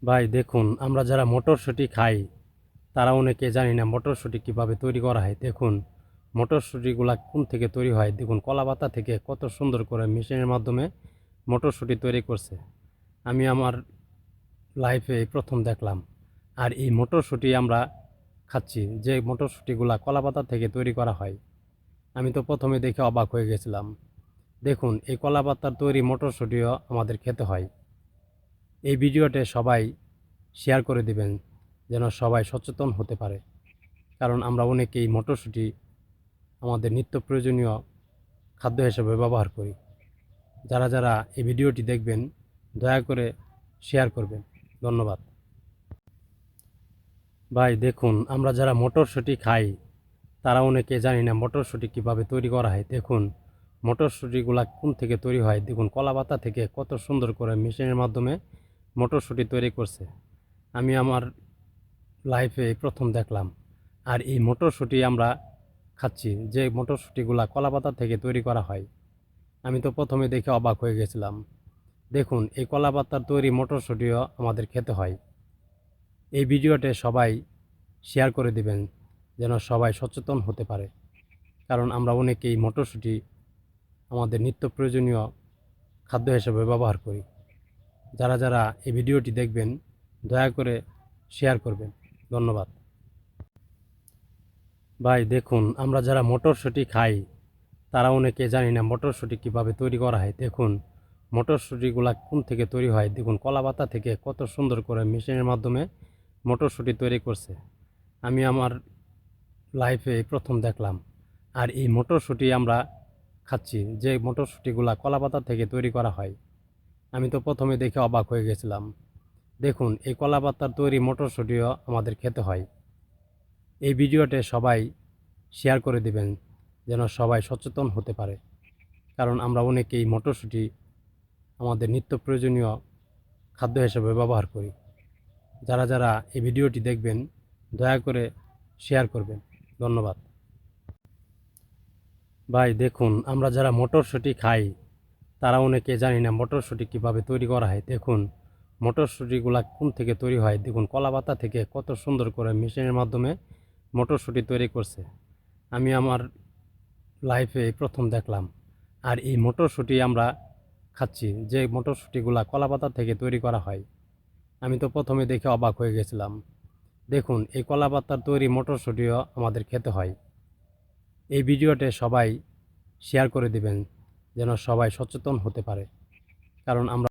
ভাই দেখুন, আমরা যারা মটরশুঁটি খাই তারা অনেকে জানি না মটরশুঁটি কীভাবে তৈরি করা হয়। দেখুন মটরশুঁটিগুলা কোন থেকে তৈরি হয়, দেখুন কলাপাতা থেকে কত সুন্দর করে মেশিনের মাধ্যমে মটরশুঁটি তৈরি করছে। আমি আমার লাইফে এই প্রথম দেখলাম। আর এই মটরশুঁটি আমরা খাচ্ছি, যে মটরশুঁটিগুলা কলাপাতা থেকে তৈরি করা হয়। আমি তো প্রথমে দেখে অবাক হয়ে গেছিলাম। দেখুন এই কলাপাতার তৈরি মটরশুঁটিও আমাদের খেতে হয়। এই ভিডিওতে সবাই শেয়ার করে দিবেন যেন সবাই সচেতন হতে পারে, কারণ আমরা অনেকেই মটরশুঁটি আমাদের নিত্য প্রয়োজনীয় খাদ্য হিসেবে ব্যবহার করি। যারা যারা এই ভিডিওটি দেখবেন দয়া করে শেয়ার করবেন। ধন্যবাদ। ভাই দেখুন, আমরা যারা মটরশুঁটি খাই তারা অনেকে জানি না মটরশুঁটি কীভাবে তৈরি করা হয়। দেখুন মটরশুঁটিগুলা কোন থেকে তৈরি হয়, দেখুন কলাপাতা থেকে কত সুন্দর করে মেশিনের মাধ্যমে মটরশুঁটি তৈরি করছে। আমি আমার লাইফে এই প্রথম দেখলাম। আর এই মটরশুঁটি আমরা খাচ্ছি, যে মটরশুঁটিগুলা কলাপাতা থেকে তৈরি করা হয়। আমি তো প্রথমে দেখে অবাক হয়ে গেছিলাম। দেখুন এই কলাপাতার তৈরি মটরশুঁটিও আমাদের খেতে হয়। এই ভিডিওতে সবাই শেয়ার করে দিবেন যেন সবাই সচেতন হতে পারে, কারণ আমরা অনেকেই মটরশুঁটি আমাদের নিত্য প্রয়োজনীয় খাদ্য হিসেবে ব্যবহার করি। যারা যারা এই ভিডিওটি দেখবেন দয়া করে শেয়ার করবেন। ধন্যবাদ। ভাই দেখুন, আমরা যারা মটরশুঁটি খাই তারা অনেকে জানি না মটরশুঁটি কীভাবে তৈরি করা হয়। দেখুন মটরশুঁটিগুলা কোন থেকে তৈরি হয়, দেখুন কলাপাতা থেকে কত সুন্দর করে মেশিনের মাধ্যমে মটরশুঁটি তৈরি করছে। আমি আমার লাইফে এই প্রথম দেখলাম। আর এই মটরশুঁটি আমরা খাচ্ছি, যে মটরশুঁটিগুলা কলাপাতা থেকে তৈরি করা হয়। আমি তো প্রথমে দেখে অবাক হয়ে গেছিলাম। দেখুন এই কলাপাতার তৈরি মটরশুঁটিও আমাদের খেতে হয়। এই ভিডিওতে সবাই শেয়ার করে দিবেন যেন সবাই সচেতন হতে পারে, কারণ আমরা অনেকেই মটরশুঁটি আমাদের নিত্য প্রয়োজনীয় খাদ্য হিসেবে ব্যবহার করি। যারা যারা এই ভিডিওটি দেখবেন দয়া করে শেয়ার করবেন। ধন্যবাদ। ভাই দেখুন, আমরা যারা মটরশুঁটি খাই তারা অনেকে জানি না মটরশুঁটি কীভাবে তৈরি করা হয়। দেখুন মটরশুঁটিগুলা কোন থেকে তৈরি হয়, দেখুন কলাপাতা থেকে কত সুন্দর করে মেশিনের মাধ্যমে মটরশুঁটি তৈরি করছে। আমি আমার লাইফে এই প্রথম দেখলাম। আর এই মটরশুঁটি আমরা খাচ্ছি, যে মটরশুঁটিগুলা কলাপাতা থেকে তৈরি করা হয়। আমি তো প্রথমে দেখে অবাক হয়ে গেছিলাম। দেখুন এই কলাপাতার তৈরি মটরশুঁটিও আমাদের খেতে হয়। এই ভিডিওতে সবাই শেয়ার করে দিবেন যেন সবাই সচেতন হতে পারে, কারণ আমরা